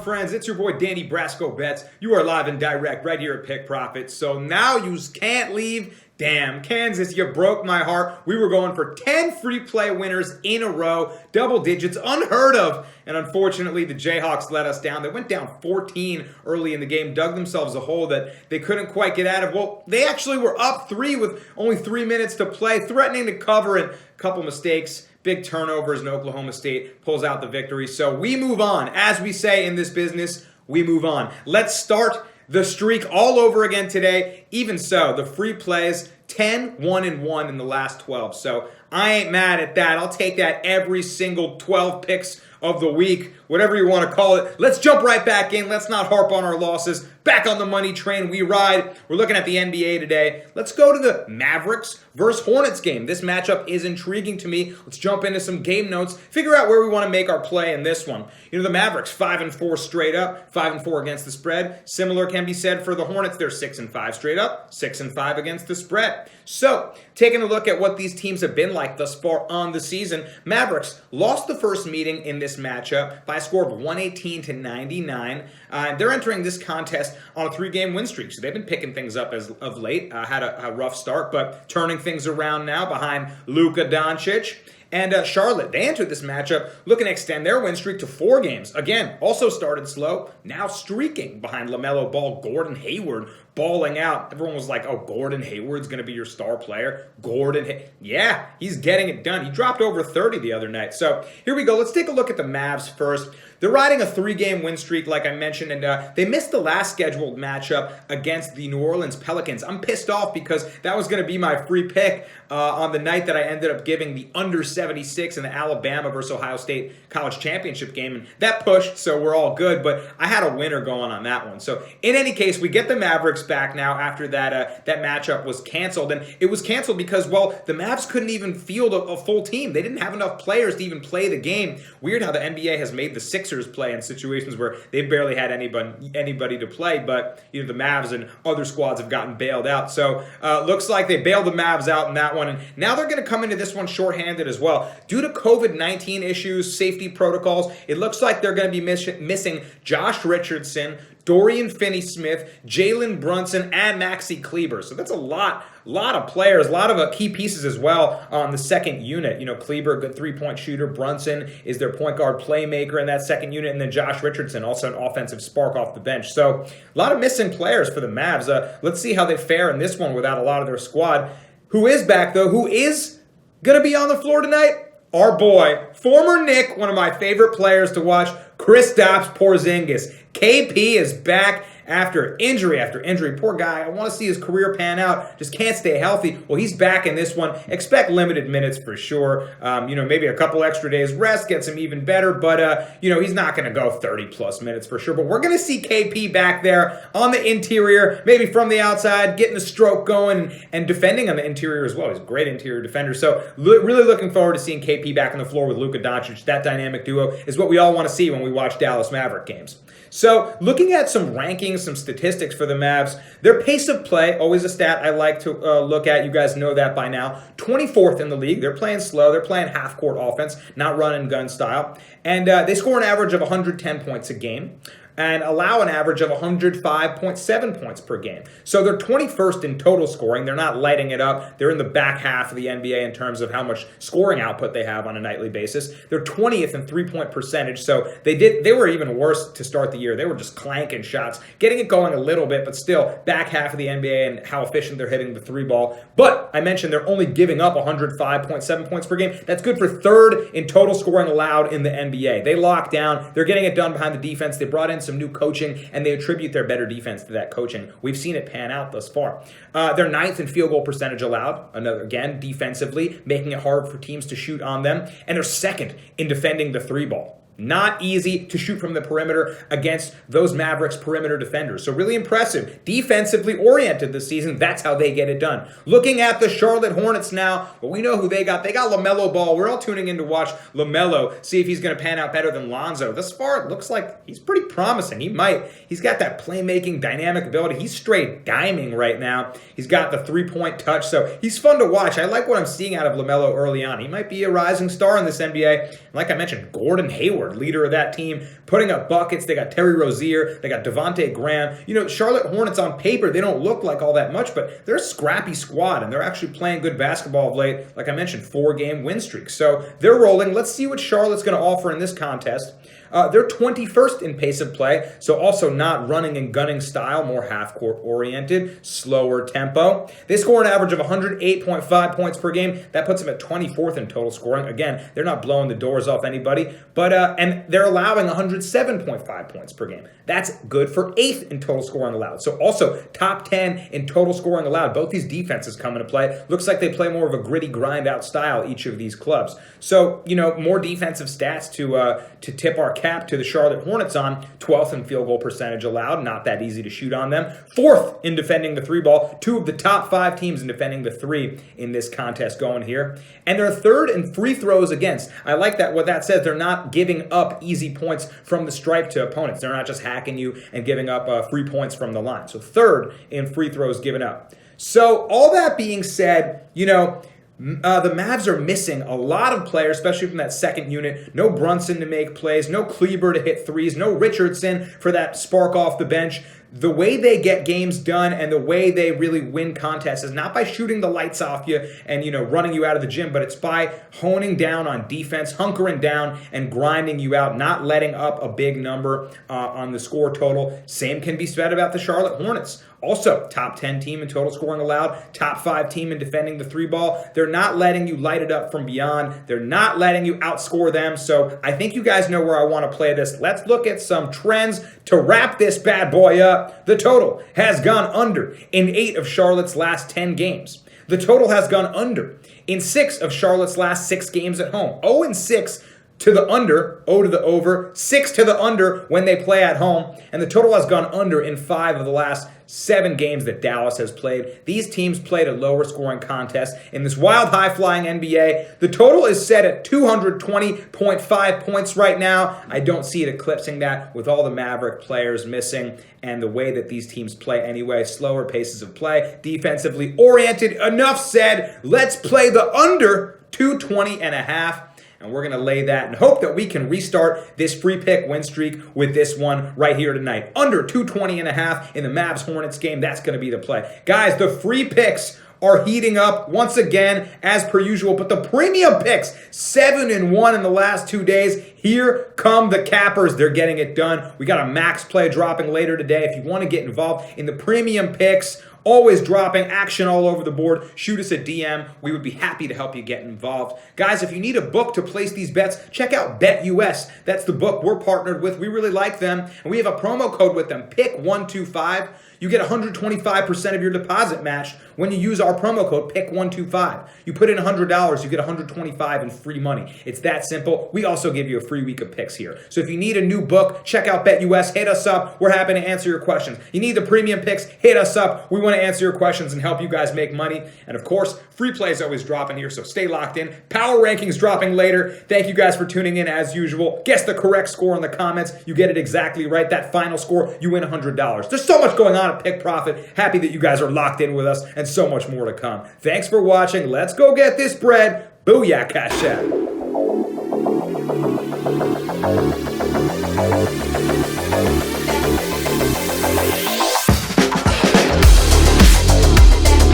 friends? It's your boy Danny Brasco Bets. You are live and direct right here at Pick Profit. So now you can't leave. Damn, Kansas, you broke my heart. We were going for 10 free play winners in a row, double digits, unheard of. And unfortunately, the Jayhawks let us down. They went down 14 early in the game, dug themselves a hole that they couldn't quite get out of. Well, they actually were up 3 with only 3 minutes to play, threatening to cover, and a couple mistakes. Big turnovers, and Oklahoma State pulls out the victory. So we move on. As we say in this business, we move on. Let's start the streak all over again today. Even so, the free plays, 10, 1-1 in the last 12. So I ain't mad at that. I'll take that every single 12 picks of the week, whatever you want to call it. Let's jump right back in. Let's not harp on our losses. Back on the money train, we ride. We're looking at the NBA today. Let's go to the Mavericks versus Hornets game. This matchup is intriguing to me. Let's jump into some game notes, figure out where we want to make our play in this one. You know, the Mavericks, 5-4 straight up, 5-4 against the spread. Similar can be said for the Hornets. They're 6-5 straight up, 6-5 against the spread. So, taking a look at what these teams have been like thus far on the season, Mavericks lost the first meeting in this matchup by a score of 118-99. They're entering this contest on a 3-game win streak, so they've been picking things up as of late. Had a rough start, but turning things around now behind Luka Doncic. And Charlotte, they entered this matchup looking to extend their win streak to 4 games. Again, also started slow, now streaking behind LaMelo Ball, Gordon Hayward balling out. Everyone was like, oh, Gordon Hayward's going to be your star player. Yeah, he's getting it done. He dropped over 30 the other night. So here we go. Let's take a look at the Mavs first. They're riding a 3-game win streak, like I mentioned, and they missed the last scheduled matchup against the New Orleans Pelicans. I'm pissed off because that was going to be my free pick on the night that I ended up giving the under 76 in the Alabama versus Ohio State College Championship game, and that pushed, so we're all good, but I had a winner going on that one. So in any case, we get the Mavericks back now after that matchup was canceled, and it was canceled because, well, the Mavs couldn't even field a full team. They didn't have enough players to even play the game. Weird how the NBA has made the Sixers play in situations where they barely had anybody to play, but you know, the Mavs and other squads have gotten bailed out. So looks like they bailed the Mavs out in that one, and now they're going to come into this one shorthanded as well. Due to COVID-19 issues, safety protocols, it looks like they're going to be missing Josh Richardson, Dorian Finney-Smith, Jalen Brunson, and Maxi Kleber. So that's a lot of players, a lot of key pieces as well on the second unit. You know, Kleber, a good 3-point shooter. Brunson is their point guard playmaker in that second unit. And then Josh Richardson, also an offensive spark off the bench. So a lot of missing players for the Mavs. Let's see how they fare in this one without a lot of their squad. Who is back, though? Who is going to be on the floor tonight? Our boy, former Knick, one of my favorite players to watch, Kristaps Porzingis. KP is back after injury. Poor guy. I want to see his career pan out. Just can't stay healthy. Well, he's back in this one. Expect limited minutes for sure. Maybe a couple extra days rest gets him even better. But, he's not going to go 30-plus minutes for sure. But we're going to see KP back there on the interior, maybe from the outside, getting a stroke going and defending on the interior as well. He's a great interior defender. So really looking forward to seeing KP back on the floor with Luka Doncic. That dynamic duo is what we all want to see when we watch Dallas Maverick games. So looking at some rankings, some statistics for the Mavs, their pace of play, always a stat I like to look at. You guys know that by now. 24th in the league. They're playing slow. They're playing half-court offense, not run and gun style. And they score an average of 110 points a game and allow an average of 105.7 points per game. So they're 21st in total scoring. They're not lighting it up. They're in the back half of the NBA in terms of how much scoring output they have on a nightly basis. They're 20th in three-point percentage, so they were even worse to start the year. They were just clanking shots, getting it going a little bit, but still back half of the NBA and how efficient they're hitting the three ball. But I mentioned they're only giving up 105.7 points per game. That's good for 3rd in total scoring allowed in the NBA. They lock down. They're getting it done behind the defense. They brought in some new coaching, and they attribute their better defense to that coaching. We've seen it pan out thus far. They're 9th in field goal percentage allowed, again, defensively, making it hard for teams to shoot on them. And they're 2nd in defending the three ball. Not easy to shoot from the perimeter against those Mavericks perimeter defenders. So really impressive. Defensively oriented this season. That's how they get it done. Looking at the Charlotte Hornets now, well, we know who they got. They got LaMelo Ball. We're all tuning in to watch LaMelo, see if he's going to pan out better than Lonzo. Thus far, it looks like he's pretty promising. He's got that playmaking, dynamic ability. He's straight diming right now. He's got the three-point touch, so he's fun to watch. I like what I'm seeing out of LaMelo early on. He might be a rising star in this NBA. And like I mentioned, Gordon Hayward. Howard, leader of that team, putting up buckets. They got Terry Rozier. They got Devontae Graham. You know, Charlotte Hornets on paper, they don't look like all that much, but they're a scrappy squad, and they're actually playing good basketball of late. Like I mentioned, 4-game win streak. So they're rolling. Let's see what Charlotte's going to offer in this contest. They're 21st in pace of play, so also not running and gunning style, more half-court oriented, slower tempo. They score an average of 108.5 points per game. That puts them at 24th in total scoring. Again, they're not blowing the doors off anybody, but and they're allowing 107.5 points per game. That's good for 8th in total scoring allowed. So also top 10 in total scoring allowed. Both these defenses come into play. Looks like they play more of a gritty, grind-out style, each of these clubs. So, you know, more defensive stats to tip our cap to the Charlotte Hornets on. 12th in field goal percentage allowed. Not that easy to shoot on them. 4th in defending the 3-ball. 2 of the top 5 teams in defending the 3 in this contest going here. And they're 3rd in free throws against. I like that. What that says, they're not giving up easy points from the stripe to opponents. They're not just hacking you and giving up free points from the line. So 3rd in free throws given up. So all that being said, you know, the Mavs are missing a lot of players, especially from that second unit. No Brunson to make plays, no Kleber to hit threes, no Richardson for that spark off the bench. The way they get games done and the way they really win contests is not by shooting the lights off you and, you know, running you out of the gym, but it's by honing down on defense, hunkering down and grinding you out, not letting up a big number on the score total. Same can be said about the Charlotte Hornets. Also, top 10 team in total scoring allowed, top 5 team in defending the 3-ball. They're not letting you light it up from beyond. They're not letting you outscore them. So I think you guys know where I want to play this. Let's look at some trends to wrap this bad boy up. The total has gone under in 8 of Charlotte's last 10 games. The total has gone under in 6 of Charlotte's last 6 games at home. 0-6 to the under, 0 to the over, 6 to the under when they play at home, and the total has gone under in 5 of the last 7 games that Dallas has played. These teams played a lower scoring contest. In this wild high-flying NBA, the total is set at 220.5 points right now. I don't see it eclipsing that with all the Maverick players missing and the way that these teams play anyway. Slower paces of play, defensively oriented. Enough said. Let's play the under 220.5. And we're going to lay that and hope that we can restart this free pick win streak with this one right here tonight. Under 220.5 in the Mavs-Hornets game. That's going to be the play. Guys, the free picks are heating up once again as per usual. But the premium picks, 7-1 in the last 2 days. Here come the cappers. They're getting it done. We got a max play dropping later today. If you want to get involved in the premium picks, always dropping action all over the board, shoot us a DM. We would be happy to help you get involved. Guys, if you need a book to place these bets, check out BETUS. That's the book we're partnered with. We really like them. And we have a promo code with them, PICK125. You get 125% of your deposit matched when you use our promo code PICK125. You put in $100, you get $125 in free money. It's that simple. We also give you a free week of picks here. So if you need a new book, check out BETUS. Hit us up. We're happy to answer your questions. You need the premium picks, hit us up. We want to answer your questions and help you guys make money. And of course, free play is always dropping here, so stay locked in. Power rankings dropping later. Thank you guys for tuning in as usual. Guess the correct score in the comments. You get it exactly right. That final score, you win $100. There's so much going on at Pick Profit. Happy that you guys are locked in with us and so much more to come. Thanks for watching. Let's go get this bread. Booyah, Cash App.